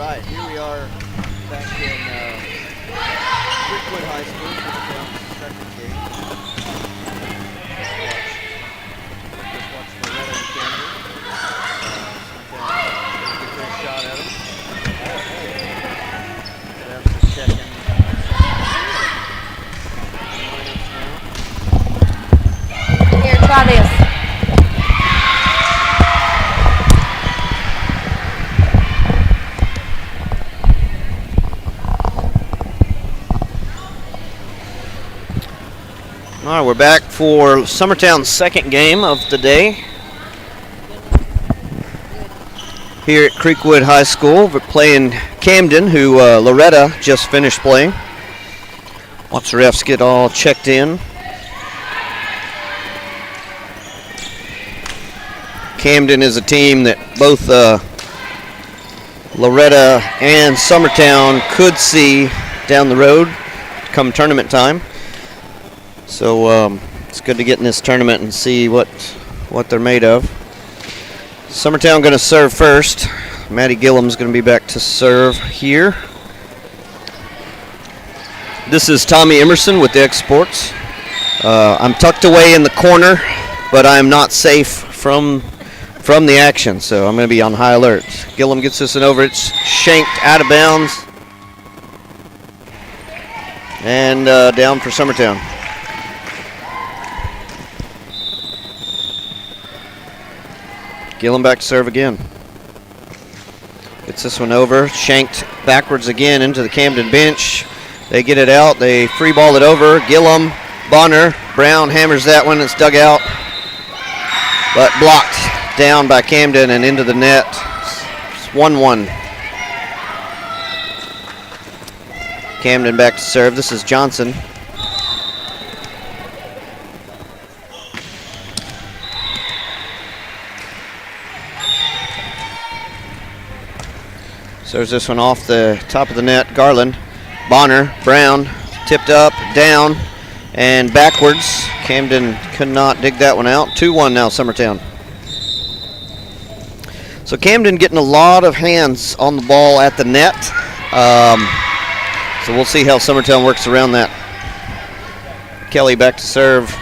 right, here we are back in Creekwood High School for the second game. Just watch Loretta and Camden. Get their shot at them. Could have some checking. Here, try this. All right, we're back for Summertown's second game of the day. Here at Creekwood High School, we're playing Camden, who Loretta just finished playing. Once the refs get all checked in. Camden is a team that both Loretta and Summertown could see down the road come tournament time. So it's good to get in this tournament and see what they're made of. Summertown going to serve first. Maddie Gillum's going to be back to serve here. This is Tommy Emerson with the Exports. I'm tucked away in the corner, but I'm not safe from the action, so I'm going to be on high alert. Gillum gets this one over. It's shanked out of bounds. And down for Summertown. Gillum back to serve again. Gets this one over. Shanked backwards again into the Camden bench. They get it out. They free ball it over. Gillum, Bonner, Brown hammers that one. It's dug out. But blocked down by Camden and into the net. It's 1-1. Camden back to serve. This is Johnson. Serves this one off the top of the net. Garland, Bonner, Brown, tipped up, down, and backwards. Camden could not dig that one out. 2-1 now, Summertown. So Camden getting a lot of hands on the ball at the net. So we'll see how Summertown works around that. Kelly back to serve.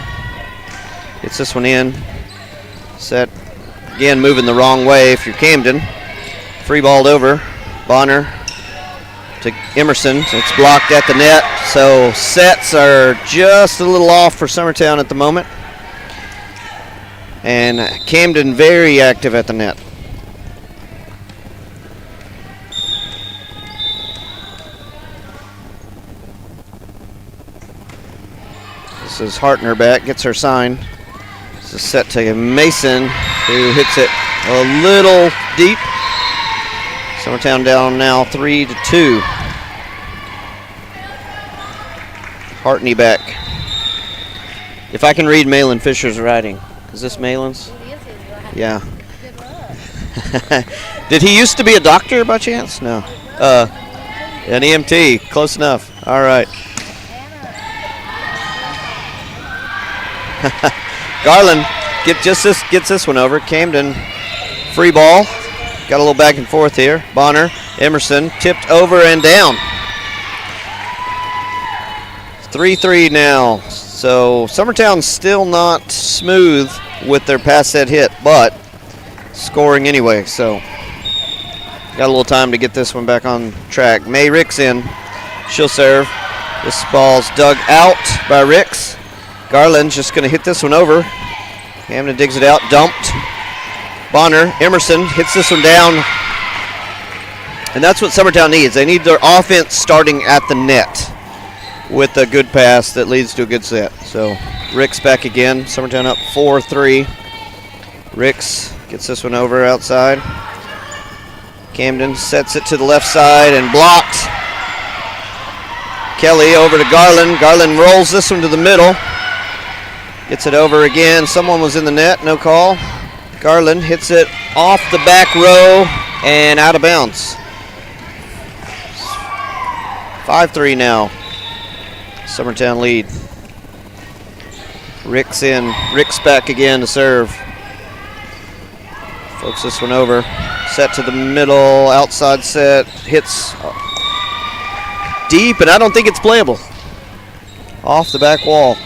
Gets this one in. Set. Again, moving the wrong way if you're Camden. Free balled over. Bonner to Emerson. It's blocked at the net. So sets are just a little off for Summertown at the moment. And Camden very active at the net. This is Hartner back, gets her sign. This is set to Mason, who hits it a little deep. Summertown down now 3-2. Hartney back. If I can read Malin Fisher's writing. Is this Malin's? Yeah. Did he used to be a doctor by chance? No. An EMT. Close enough. All right. Garland gets this one over. Camden free ball. Got a little back and forth here. Bonner, Emerson, tipped over and down. 3-3 now. So Summertown's still not smooth with their pass set hit, but scoring anyway. So got a little time to get this one back on track. May Ricks in. She'll serve. This ball's dug out by Ricks. Garland's just going to hit this one over. Camden digs it out. Dumped. Bonner, Emerson hits this one down. And that's what Summertown needs. They need their offense starting at the net with a good pass that leads to a good set. So Ricks back again. Summertown up 4-3. Ricks gets this one over outside. Camden sets it to the left side and blocked. Kelly over to Garland. Garland rolls this one to the middle. Gets it over again. Someone was in the net. No call. Garland hits it off the back row and out of bounds. 5-3 now. Summertown lead. Ricks in. Ricks back again to serve. Floats this one over. Set to the middle, outside set. Hits deep, and I don't think it's playable. Off the back wall.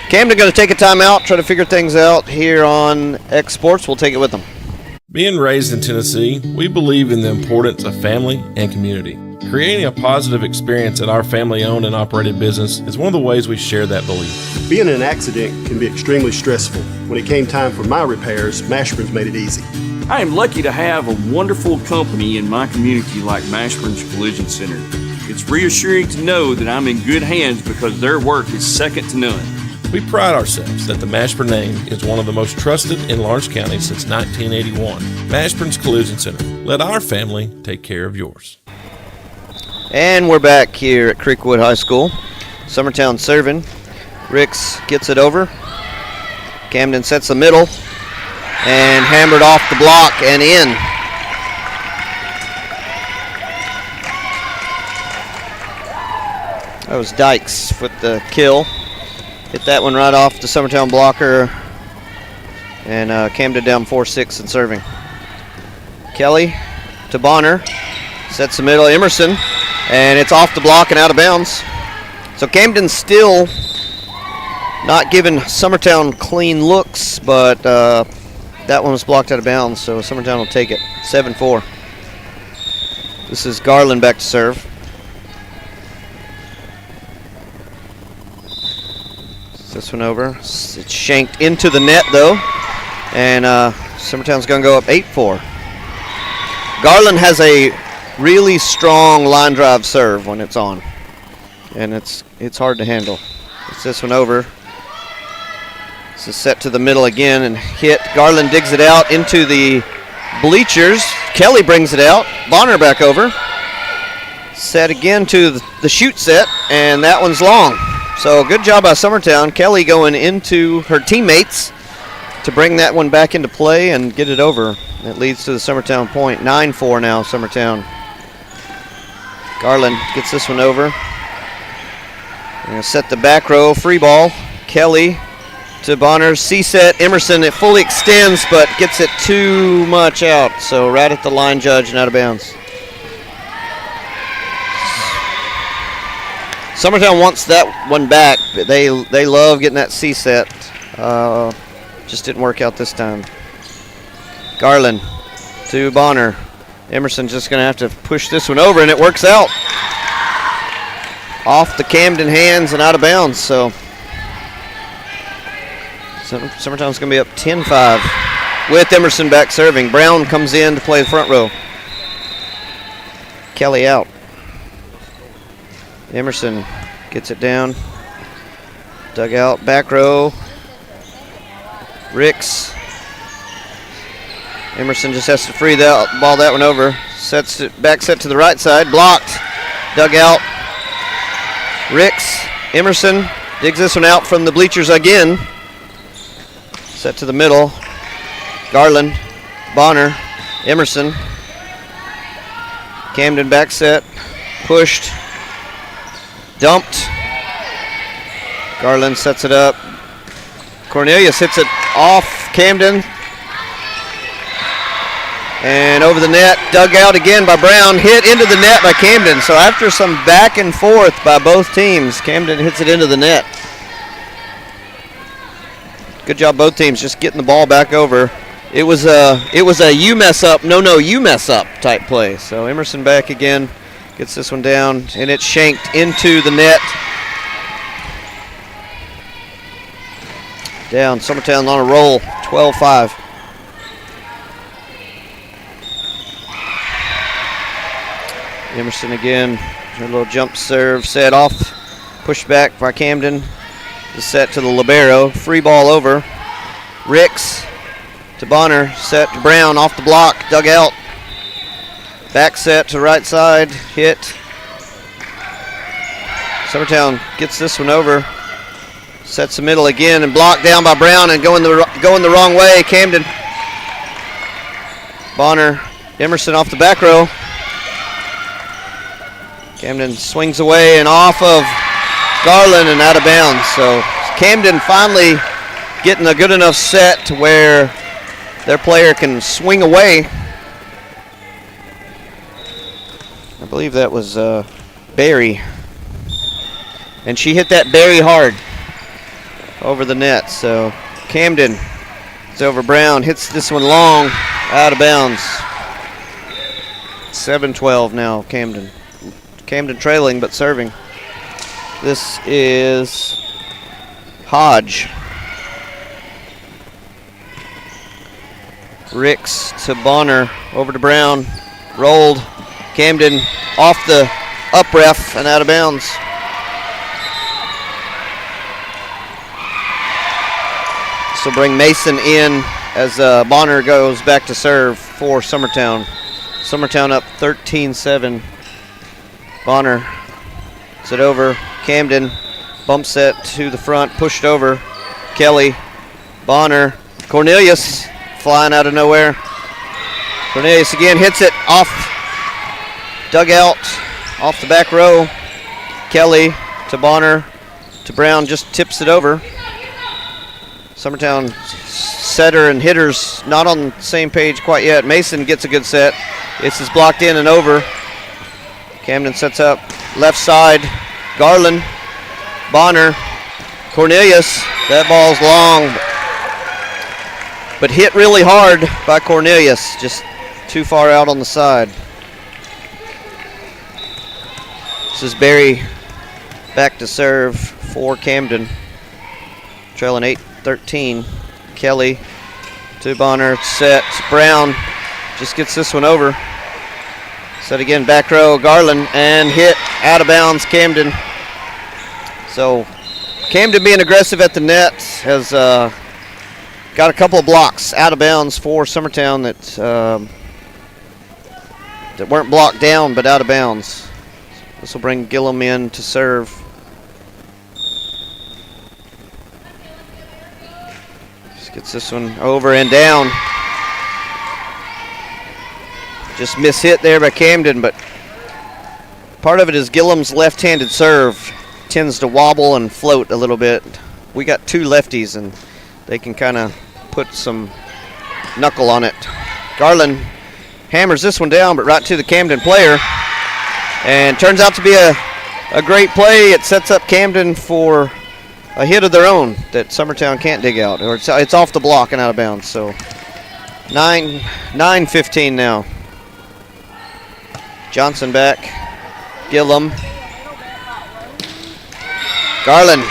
Camden going to take a timeout, try to figure things out here on X Sports. We'll take it with them. Being raised in Tennessee, we believe in the importance of family and community. Creating a positive experience at our family-owned and operated business is one of the ways we share that belief. Being in an accident can be extremely stressful. When it came time for my repairs, Mashburn's made it easy. I am lucky to have a wonderful company in my community like Mashburn's Collision Center. It's reassuring to know that I'm in good hands because their work is second to none. We pride ourselves that the Mashburn name is one of the most trusted in Lawrence County since 1981. Mashburn's Collision Center. Let our family take care of yours. And we're back here at Creekwood High School. Summertown serving. Ricks gets it over. Camden sets the middle and hammered off the block and in. That was Dykes with the kill. Hit that one right off the Summertown blocker. And Camden down 4-6 in serving. Kelly to Bonner. Sets the middle. Emerson. And it's off the block and out of bounds. So Camden's still not giving Summertown clean looks, but that one was blocked out of bounds, so Summertown will take it. 7-4. This is Garland back to serve. This one over. It's shanked into the net, though. And Summertown's going to go up 8-4. Garland has a really strong line drive serve when it's on. And it's hard to handle. It's this one over. This is set to the middle again and hit. Garland digs it out into the bleachers. Kelly brings it out. Bonner back over. Set again to the shoot set, and that one's long. So good job by Summertown. Kelly going into her teammates to bring that one back into play and get it over. That leads to the Summertown point. 9-4 now, Summertown. Garland gets this one over. Going to set the back row, free ball. Kelly to Bonner, C-set, Emerson. It fully extends, but gets it too much out. So right at the line judge and out of bounds. Summertown wants that one back, but they love getting that C-set. Just didn't work out this time. Garland to Bonner. Emerson just going to have to push this one over, and it works out. Off the Camden hands and out of bounds, so Summertown's going to be up 10-5 with Emerson back serving. Brown comes in to play the front row. Kelly out. Emerson gets it down. Dugout, back row. Ricks. Emerson just has to free that ball that one over. Sets it back, set to the right side. Blocked. Dugout. Ricks. Emerson digs this one out from the bleachers again. Set to the middle. Garland. Bonner. Emerson. Camden back set. Pushed. Dumped. Garland sets it up. Cornelius hits it off Camden. And over the net, dug out again by Brown, hit into the net by Camden. So after some back and forth by both teams, Camden hits it into the net. Good job both teams just getting the ball back over. It was a you mess up, no you mess up type play. So Emerson back again, gets this one down, and it's shanked into the net. Down, Summertown on a roll, 12-5. Emerson again, a little jump serve, set off, pushed back by Camden. The set to the libero, free ball over. Ricks to Bonner, set to Brown, off the block, dug out. Back set to right side, hit. Summertown gets this one over. Sets the middle again and blocked down by Brown and going the wrong way. Camden. Bonner, Emerson off the back row. Camden swings away and off of Garland and out of bounds. So Camden finally getting a good enough set to where their player can swing away. I believe that was Barry. And she hit that very hard over the net. So Camden is over Brown, hits this one long, out of bounds. 7-12 now, Camden. Camden trailing but serving. This is Hodge. Ricks to Bonner, over to Brown, rolled. Camden off the up ref and out of bounds. This will bring Mason in as Bonner goes back to serve for Summertown. Summertown up 13-7. Bonner set over. Camden bump set to the front, pushed over. Kelly, Bonner, Cornelius flying out of nowhere. Cornelius again hits it off dugout, off the back row. Kelly to Bonner to Brown, just tips it over. Summertown setter and hitters not on the same page quite yet. Mason gets a good set. This is blocked in and over. Camden sets up left side. Garland, Bonner, Cornelius. That ball's long, but hit really hard by Cornelius. Just too far out on the side. This is Barry back to serve for Camden. Trailing 8-13. Kelly to Bonner, set. Brown just gets this one over. Set again, back row, Garland, and hit out of bounds, Camden. So Camden being aggressive at the net has got a couple of blocks out of bounds for Summertown that weren't blocked down but out of bounds. This will bring Gillum in to serve. Just gets this one over and down. Just mishit there by Camden, but part of it is Gillum's left-handed serve tends to wobble and float a little bit. We got two lefties, and they can kind of put some knuckle on it. Garland hammers this one down, but right to the Camden player. And turns out to be a great play. It sets up Camden for a hit of their own that Summertown can't dig out. Or it's off the block and out of bounds. So 9-15 now. Johnson back. Gillum. Garland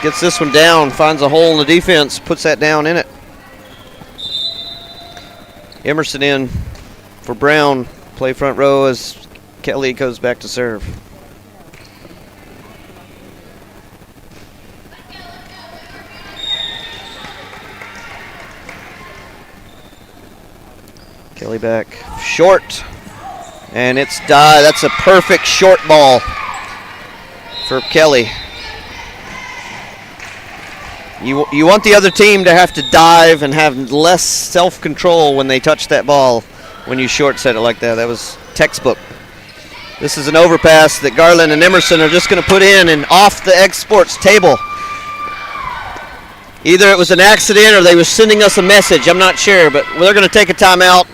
gets this one down, finds a hole in the defense, puts that down in it. Emerson in for Brown. Play front row as Kelly goes back to serve. Kelly back short, and it's that's a perfect short ball for Kelly. You want the other team to have to dive and have less self-control when they touch that ball when you short set it like that. That was textbook. This is an overpass that Garland and Emerson are just going to put in and off the exports table. Either it was an accident or they were sending us a message. I'm not sure, but they're going to take a timeout.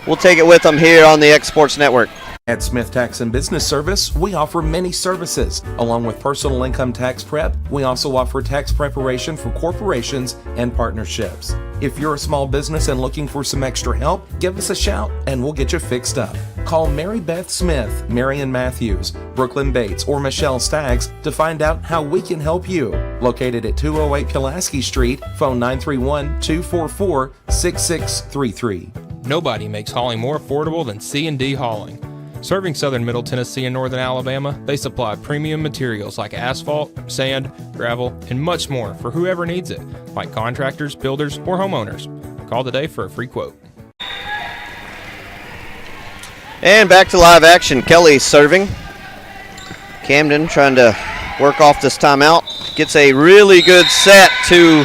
We'll take it with them here on the Exports Network. At Smith Tax and Business Service, we offer many services. Along with personal income tax prep, we also offer tax preparation for corporations and partnerships. If you're a small business and looking for some extra help, give us a shout and we'll get you fixed up. Call Mary Beth Smith, Marion Matthews, Brooklyn Bates, or Michelle Staggs to find out how we can help you. Located at 208 Pulaski Street, phone 931-244-6633. Nobody makes hauling more affordable than C&D Hauling. Serving southern Middle Tennessee and northern Alabama, they supply premium materials like asphalt, sand, gravel, and much more for whoever needs it, like contractors, builders, or homeowners. Call today for a free quote. And back to live action. Kelly serving. Camden trying to work off this timeout. Gets a really good set to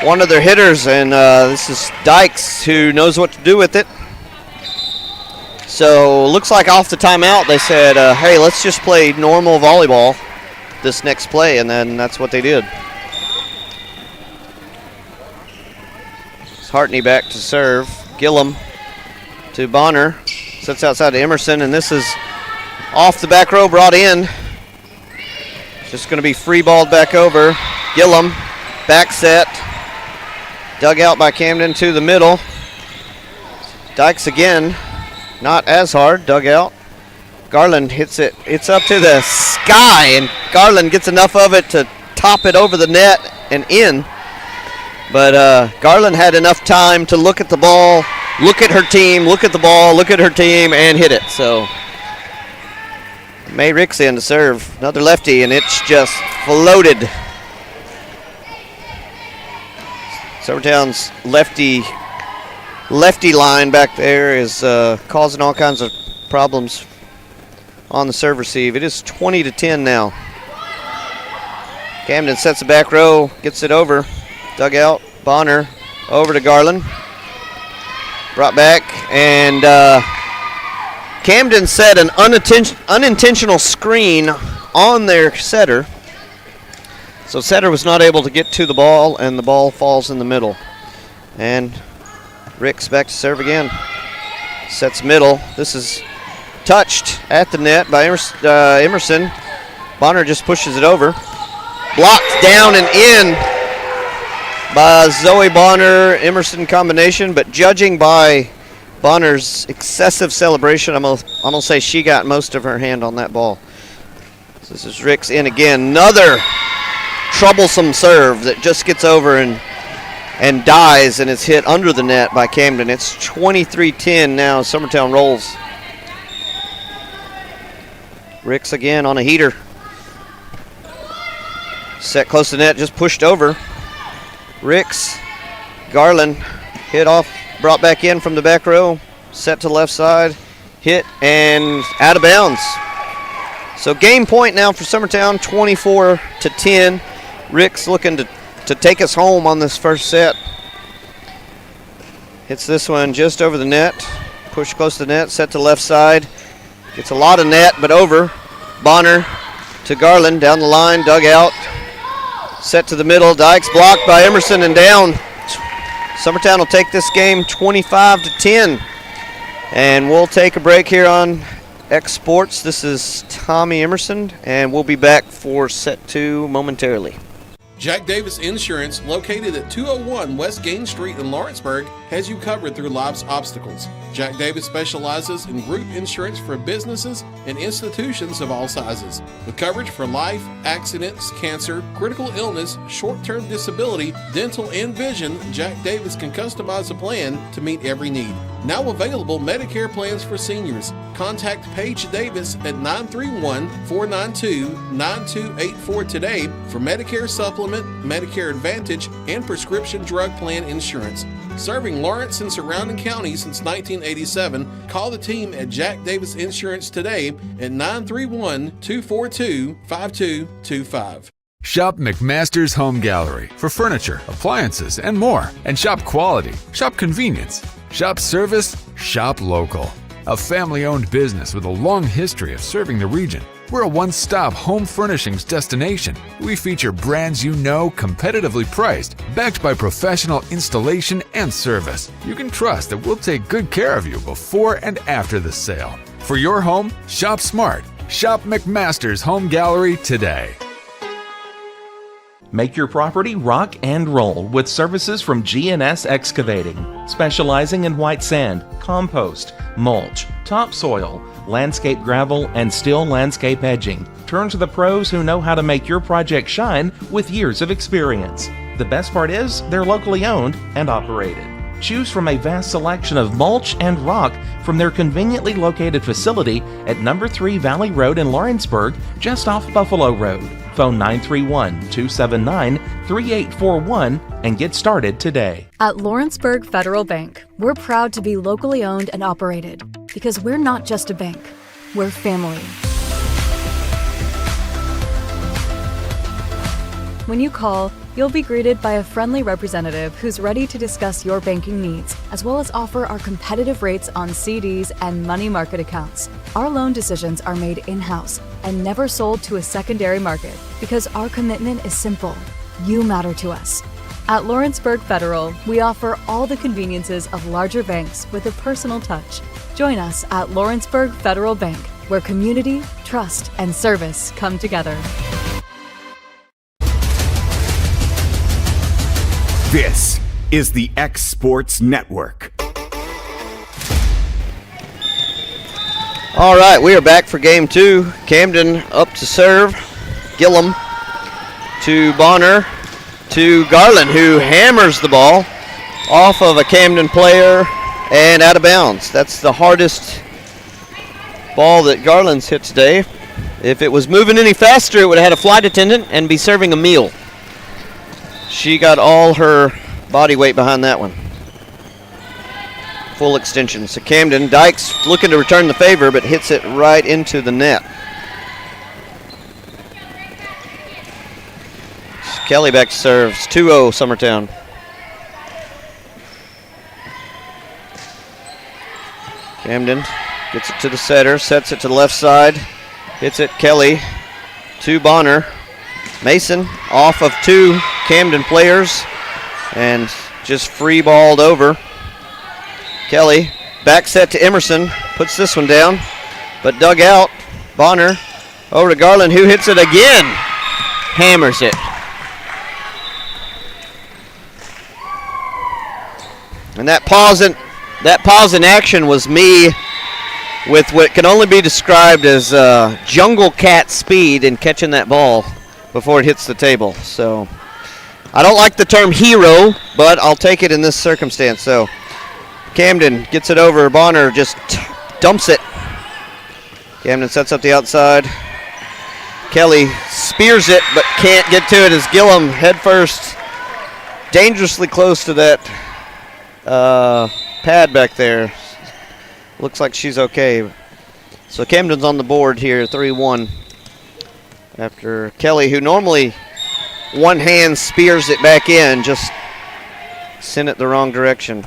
one of their hitters, and this is Dykes who knows what to do with it. So looks like off the timeout they said, hey, let's just play normal volleyball this next play, and then that's what they did. Hartney back to serve. Gillum to Bonner. Sets outside to Emerson, and this is off the back row, brought in. Just going to be free balled back over. Gillum, back set. Dug out by Camden to the middle. Dykes again, not as hard, dug out. Garland hits it. It's up to the sky, and Garland gets enough of it to top it over the net and in. But Garland had enough time to look at the ball, look at her team, look at the ball, look at her team, and hit it. So May Ricks in to serve. Another lefty, and it's just floated. Summertown's lefty line back there is causing all kinds of problems on the serve receive. It is 20-10 now. Camden sets the back row, gets it over. Dug out, Bonner over to Garland. Brought back, and Camden set an unintentional screen on their setter. So setter was not able to get to the ball, and the ball falls in the middle. And Ricks back to serve again. Sets middle. This is touched at the net by Emerson. Bonner just pushes it over. Blocked down and in by Zoe Bonner, Emerson combination, but judging by Bonner's excessive celebration, I'm gonna say she got most of her hand on that ball. So this is Ricks in again. Another troublesome serve that just gets over and dies, and it's hit under the net by Camden. It's 23-10 now. Summertown rolls. Ricks again on a heater. Set close to the net, just pushed over. Ricks, Garland, hit off, brought back in from the back row, set to left side, hit, and out of bounds. So game point now for Summertown, 24-10. Ricks looking to take us home on this first set. Hits this one just over the net, push close to the net, set to left side. Gets a lot of net, but over. Bonner to Garland, down the line, dug out. Set to the middle, Dykes blocked by Emerson and down. Summertown will take this game 25-10. And we'll take a break here on X Sports. This is Tommy Emerson, and we'll be back for set 2 momentarily. Jack Davis Insurance, located at 201 West Gain Street in Lawrenceburg, has you covered through life's obstacles. Jack Davis specializes in group insurance for businesses and institutions of all sizes. With coverage for life, accidents, cancer, critical illness, short-term disability, dental, and vision, Jack Davis can customize a plan to meet every need. Now available Medicare plans for seniors. Contact Paige Davis at 931-492-9284 today for Medicare Supplement, Medicare Advantage, and prescription drug plan insurance. Serving Lawrence and surrounding counties since 1987, call the team at Jack Davis Insurance today at 931-242-5225. Shop McMaster's Home Gallery for furniture, appliances, and more. And shop quality, shop convenience, shop service, shop local. A family-owned business with a long history of serving the region. We're a one-stop home furnishings destination. We feature brands you know, competitively priced, backed by professional installation and service. You can trust that we'll take good care of you before and after the sale. For your home, shop smart. Shop McMaster's Home Gallery today. Make your property rock and roll with services from G&S Excavating, specializing in white sand, compost, mulch, topsoil, landscape gravel, and steel landscape edging. Turn to the pros who know how to make your project shine with years of experience. The best part is they're locally owned and operated. Choose from a vast selection of mulch and rock from their conveniently located facility at number 3 Valley Road in Lawrenceburg, just off Buffalo Road. Phone 931-279-3841 and get started today. At Lawrenceburg Federal Bank, we're proud to be locally owned and operated because we're not just a bank, we're family. When you call, you'll be greeted by a friendly representative who's ready to discuss your banking needs, as well as offer our competitive rates on CDs and money market accounts. Our loan decisions are made in-house and never sold to a secondary market because our commitment is simple. You matter to us. At Lawrenceburg Federal, we offer all the conveniences of larger banks with a personal touch. Join us at Lawrenceburg Federal Bank, where community, trust, and service come together. This is the X Sports Network. All right, we are back for game 2. Camden up to serve. Gillum to Bonner to Garland, who hammers the ball off of a Camden player and out of bounds. That's the hardest ball that Garland's hit today. If it was moving any faster, it would have had a flight attendant and be serving a meal. She got all her body weight behind that one. Full extension. So Camden, Dykes looking to return the favor, but hits it right into the net. Kelly back serves. 2-0 Summertown. Camden gets it to the setter, sets it to the left side, hits it Kelly to Bonner. Mason off of 2 Camden players and just free balled over. Kelly, back set to Emerson, puts this one down, but dug out. Bonner over to Garland, who hits it again, hammers it. And that pause in action was me with what can only be described as jungle cat speed in catching that ball before it hits the table. So I don't like the term hero, but I'll take it in this circumstance. So Camden gets it over. Bonner just dumps it. Camden sets up the outside. Kelly spears it, but can't get to it as Gillum head first, dangerously close to that pad back there. Looks like she's okay. So Camden's on the board here, 3-1. After Kelly, who normally one hand spears it back in, just sent it the wrong direction.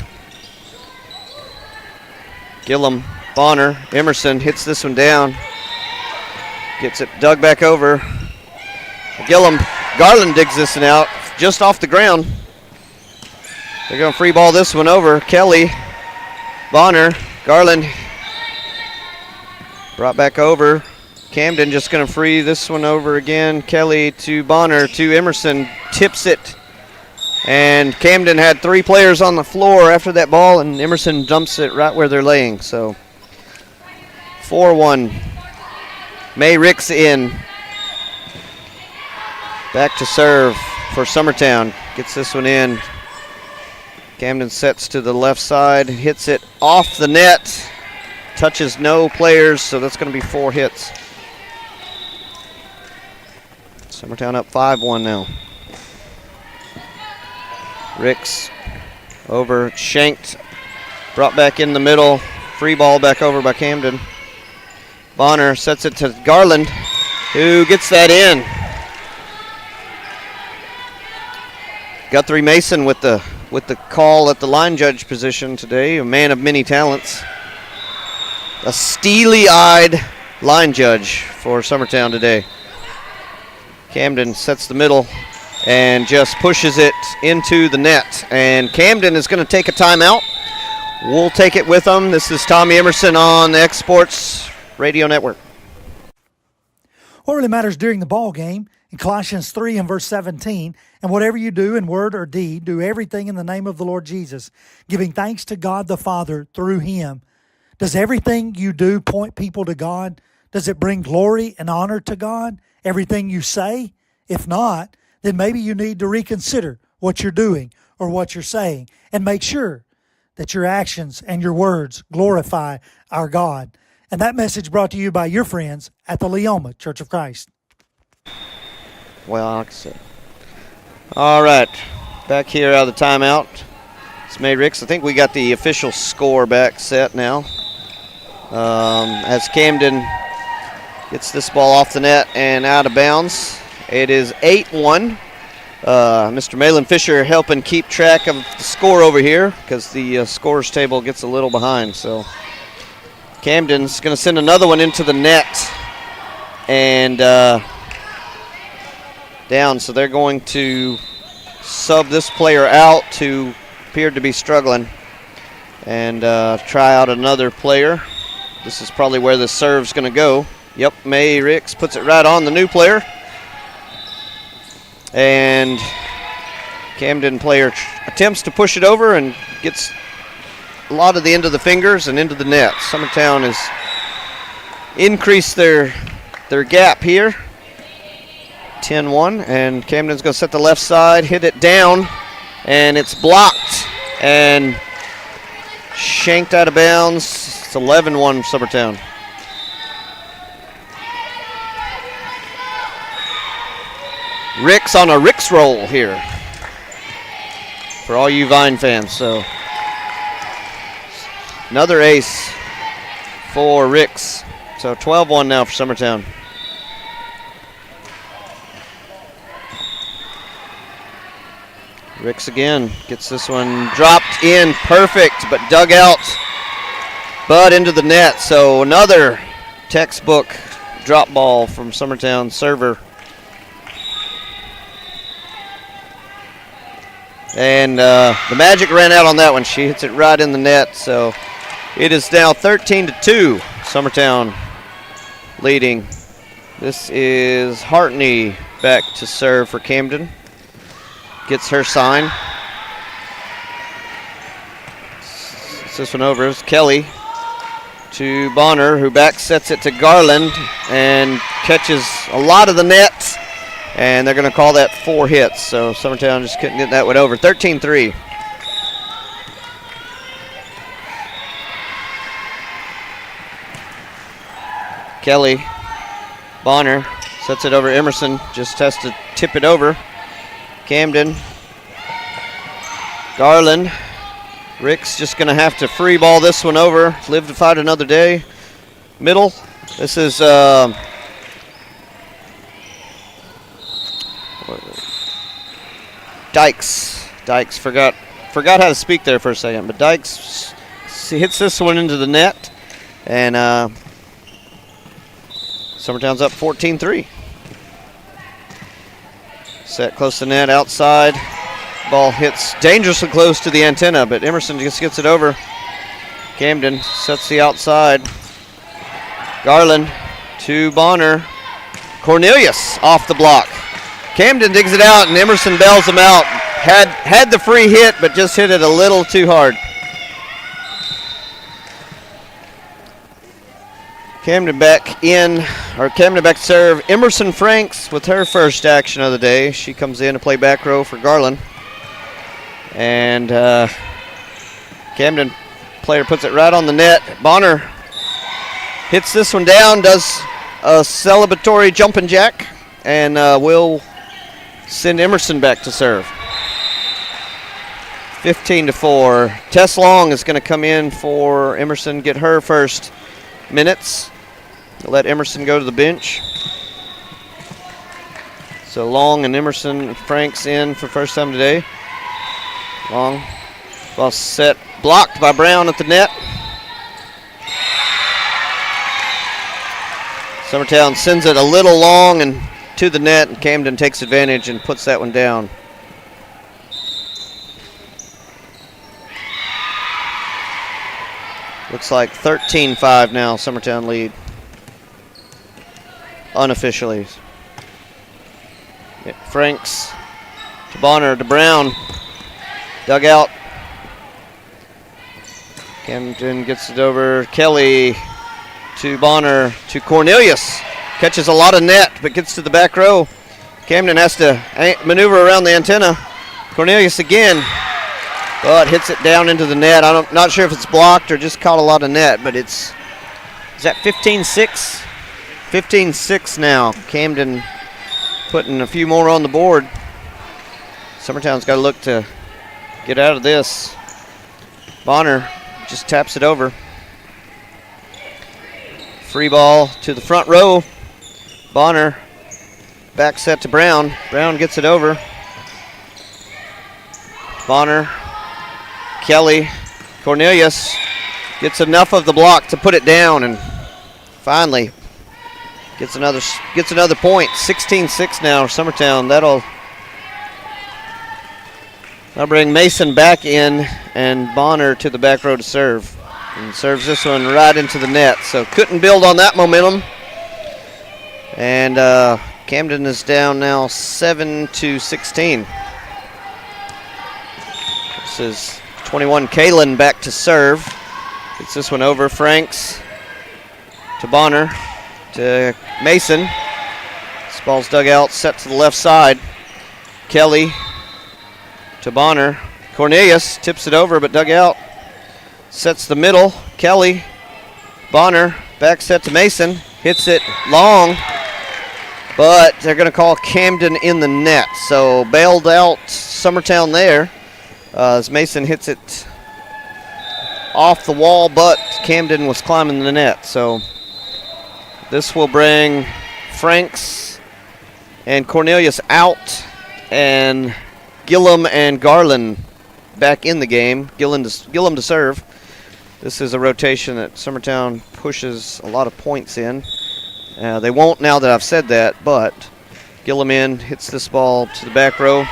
Gillum, Bonner, Emerson hits this one down. Gets it dug back over. Gillum, Garland digs this one out, just off the ground. They're going to free ball this one over. Kelly, Bonner, Garland brought back over. Camden just going to free this one over again. Kelly to Bonner to Emerson, tips it. And Camden had 3 players on the floor after that ball, and Emerson dumps it right where they're laying. So 4-1. May Ricks in. Back to serve for Summertown. Gets this one in. Camden sets to the left side, hits it off the net. Touches no players, so that's going to be 4 hits. Summertown up 5-1 now. Ricks over, shanked, brought back in the middle. Free ball back over by Camden. Bonner sets it to Garland, who gets that in. Guthrie Mason with the call at the line judge position today, a man of many talents. A steely-eyed line judge for Summertown today. Camden sets the middle and just pushes it into the net. And Camden is going to take a timeout. We'll take it with them. This is Tommy Emerson on the X Sports Radio Network. What really matters during the ball game, in Colossians 3 and verse 17, and whatever you do in word or deed, do everything in the name of the Lord Jesus, giving thanks to God the Father through him. Does everything you do point people to God? Does it bring glory and honor to God? Everything you say? If not, then maybe you need to reconsider what you're doing or what you're saying and make sure that your actions and your words glorify our God. And that message brought to you by your friends at the Leoma Church of Christ. Well, like I said. All right, back here out of the timeout. It's May Ricks. I think we got the official score back set now. As Camden gets this ball off the net and out of bounds. It is 8-1. Mr. Malin Fisher helping keep track of the score over here because the scorers table gets a little behind. So Camden's going to send another one into the net and down. So they're going to sub this player out who appeared to be struggling and try out another player. This is probably where the serve's going to go. Yep, May Ricks puts it right on the new player. And Camden player attempts to push it over and gets a lot of the end of the fingers and into the net. Summertown has increased their gap here. 10-1, and Camden's going to set the left side, hit it down, and it's blocked and shanked out of bounds. It's 11-1 Summertown. Ricks on a Ricks roll here for all you Vine fans. So another ace for Ricks. So 12-1 now for Summertown. Ricks again gets this one dropped in perfect, but dug out, but into the net. So another textbook drop ball from Summertown server. And the magic ran out on that one. She hits it right in the net. So it is now 13-2. Summertown leading. This is Hartney back to serve for Camden. Gets her sign. This one over is Kelly to Bonner, who back sets it to Garland and catches a lot of the net. And they're going to call that 4 hits. So Summertown just couldn't get that one over. 13-3. Kelly. Bonner sets it over Emerson. Just has to tip it over. Camden. Garland. Rick's just going to have to free ball this one over. Live to fight another day. Middle. This is Dykes. Dykes forgot how to speak there for a second, but Dykes hits this one into the net, and Summertown's up 14-3. Set close to net, outside. Ball hits dangerously close to the antenna, but Emerson just gets it over. Camden sets the outside. Garland to Bonner. Cornelius off the block. Camden digs it out, and Emerson bails him out. Had the free hit, but just hit it a little too hard. Camden back to serve. Emerson Franks with her first action of the day. She comes in to play back row for Garland. And Camden player puts it right on the net. Bonner hits this one down, does a celebratory jumping jack, and will send Emerson back to serve. 15-4. Tess Long is going to come in for Emerson, get her first minutes. Let Emerson go to the bench. So Long and Emerson Franks in for first time today. Long, ball set, blocked by Brown at the net. Summertown sends it a little long and to the net, and Camden takes advantage and puts that one down. Looks like 13-5 now, Summertown lead. Unofficially. Franks to Bonner to Brown. Dug out. Camden gets it over. Kelly to Bonner to Cornelius. Catches a lot of net, but gets to the back row. Camden has to maneuver around the antenna. Cornelius again, but hits it down into the net. I'm not sure if it's blocked or just caught a lot of net, but is that 15-6? 15-6 now. Camden putting a few more on the board. Summertown's got to look to get out of this. Bonner just taps it over. Free ball to the front row. Bonner back set to Brown. Brown gets it over. Bonner, Kelly, Cornelius gets enough of the block to put it down, and finally gets another point. 16-6 now, Summertown. That'll I'll bring Mason back in and Bonner to the back row to serve. And serves this one right into the net. So couldn't build on that momentum. And Camden is down now 7-16. This is 21 Kalen back to serve. Gets this one over. Franks to Bonner to Mason. This ball's dug out, set to the left side. Kelly to Bonner. Cornelius tips it over but dug out. Sets the middle. Kelly. Bonner. Back set to Mason. Hits it long. But they're going to call Camden in the net. So bailed out Summertown there. As Mason hits it off the wall, but Camden was climbing the net. So this will bring Franks and Cornelius out. And Gillum and Garland back in the game. Gillum to serve. This is a rotation that Summertown pushes a lot of points in. They won't now that I've said that, but Gillum in, hits this ball to the back row.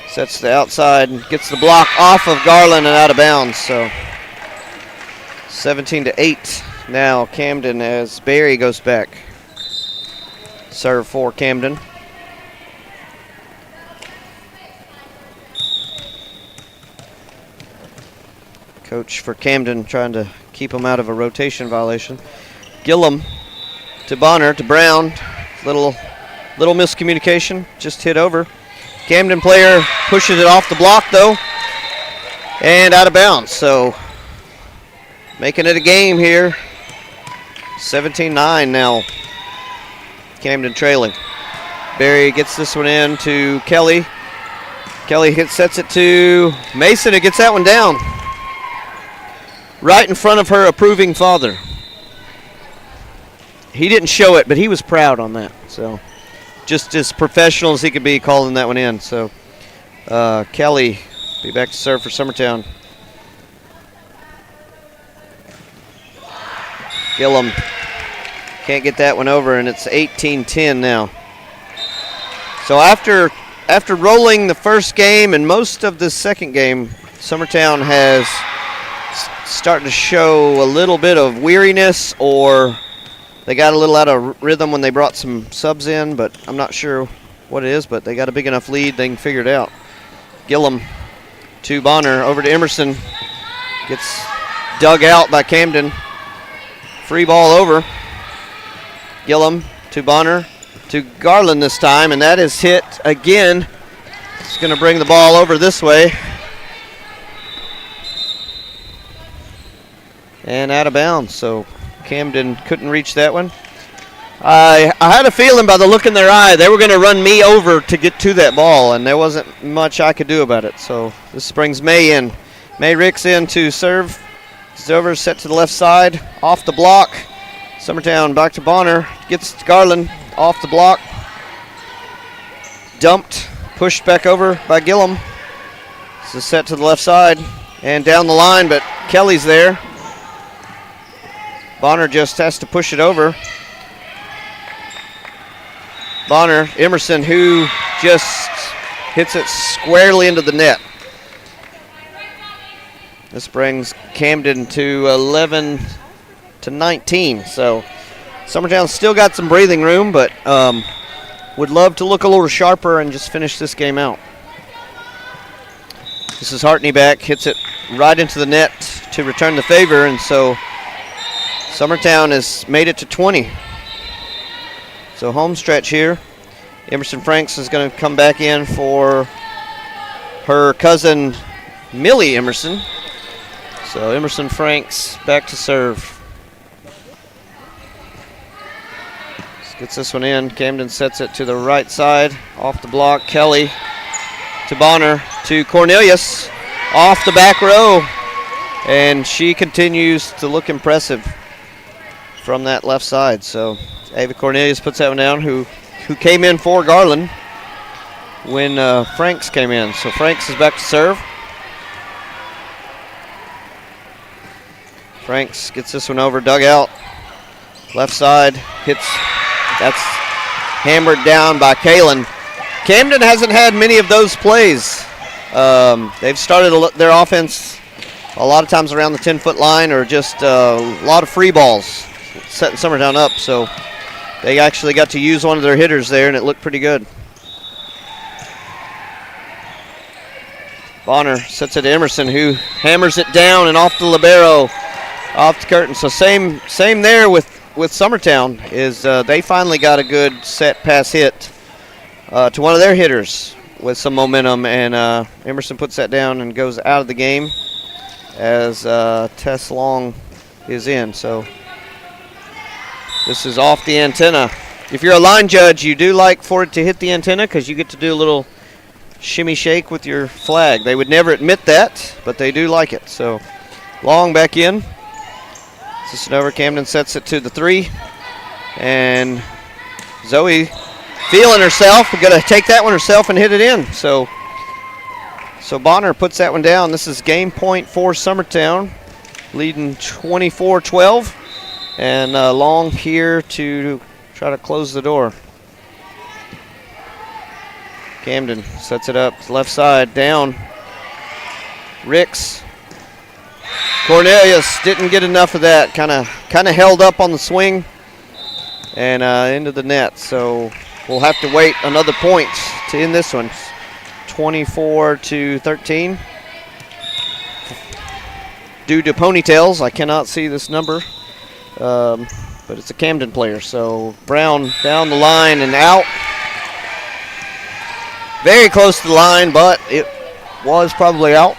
Sets to the outside and gets the block off of Garland and out of bounds. So 17-8 now Camden as Barry goes back. Serve for Camden. Coach for Camden trying to keep him out of a rotation violation. Gillum to Bonner to Brown. Little miscommunication, just hit over. Camden player pushes it off the block though, and out of bounds. So making it a game here. 17-9 now. Camden trailing. Barry gets this one in to Kelly. Kelly sets it to Mason, who gets that one down. Right in front of her approving father. He didn't show it, but he was proud on that. So just as professional as he could be calling that one in. So Kelly be back to serve for Summertown. Gillum can't get that one over, and it's 18-10 now. So after rolling the first game and most of the second game, Summertown has starting to show a little bit of weariness, or they got a little out of rhythm when they brought some subs in, but I'm not sure what it is, but they got a big enough lead they can figure it out. Gillum to Bonner, over to Emerson. Gets dug out by Camden. Free ball over. Gillum to Bonner to Garland this time, and that is hit again. It's going to bring the ball over this way. And out of bounds, so Camden couldn't reach that one. I had a feeling by the look in their eye they were going to run me over to get to that ball, and there wasn't much I could do about it. So this brings May in. May Ricks in to serve. It's over, set to the left side, off the block. Summertown back to Bonner, gets Garland off the block. Dumped, pushed back over by Gillum. This is set to the left side and down the line, but Kelly's there. Bonner just has to push it over. Bonner, Emerson, who just hits it squarely into the net. This brings Camden to 11-19. So Summertown still got some breathing room, but would love to look a little sharper and just finish this game out. This is Hartney back, hits it right into the net to return the favor, and so Summertown has made it to 20. So home stretch here. Emerson Franks is going to come back in for her cousin Millie Emerson. So Emerson Franks back to serve. Gets this one in. Camden sets it to the right side. Off the block. Kelly to Bonner to Cornelius. Off the back row. And she continues to look impressive from that left side. So Ava Cornelius puts that one down, who came in for Garland when Franks came in. So Franks is back to serve. Franks gets this one over, dug out. Left side, hits. That's hammered down by Kalen. Camden hasn't had many of those plays They've started their offense a lot of times around the 10-foot line or just a lot of free balls setting Summertown up. So they actually got to use one of their hitters there, and it looked pretty good. Bonner sets it to Emerson, who hammers it down and off the libero, off the curtain. So same there with Summertown is they finally got a good set pass hit to one of their hitters with some momentum, and Emerson puts that down and goes out of the game as Tess Long is in. So this is off the antenna. If you're a line judge, you do like for it to hit the antenna because you get to do a little shimmy shake with your flag. They would never admit that, but they do like it. So Long back in. This is over. Camden sets it to the 3. And Zoe feeling herself. We're going to take that one herself and hit it in. So Bonner puts that one down. This is game point for Summertown, leading 24-12. And Long here to try to close the door. Camden sets it up, left side, down. Ricks. Cornelius didn't get enough of that. Kind of held up on the swing and into the net. So we'll have to wait another point to end this one. 24-13. Due to ponytails, I cannot see this number, but it's a Camden player. So Brown down the line and out. Very close to the line, but it was probably out.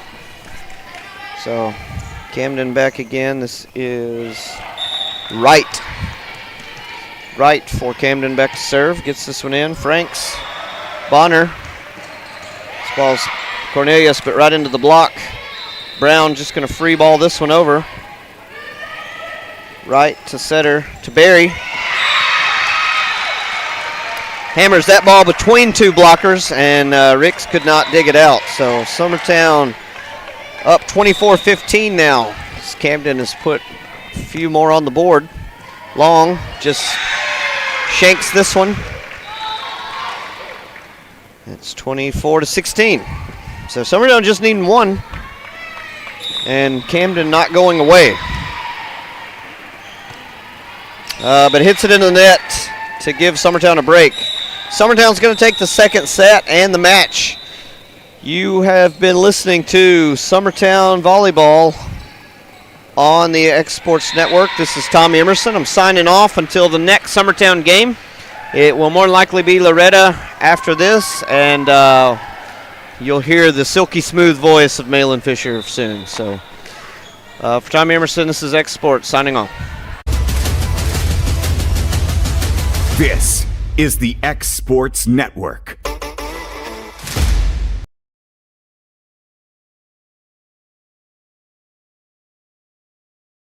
So Camden back again. This is Wright. Wright for Camden back to serve. Gets this one in. Franks. Bonner. This ball's Cornelius, but right into the block. Brown just going to free ball this one over. Right to setter to Barry. Hammers that ball between two blockers, and Ricks could not dig it out. So Summertown up 24-15 now. As Camden has put a few more on the board. Long just shanks this one. It's 24-16. So Summertown just needing one, and Camden not going away. But hits it into the net to give Summertown a break. Summertown's going to take the second set and the match. You have been listening to Summertown Volleyball on the X Sports Network. This is Tommy Emerson. I'm signing off until the next Summertown game. It will more than likely be Loretta after this, and you'll hear the silky smooth voice of Malin Fisher soon. So for Tommy Emerson, this is X Sports signing off. This is the X Sports Network.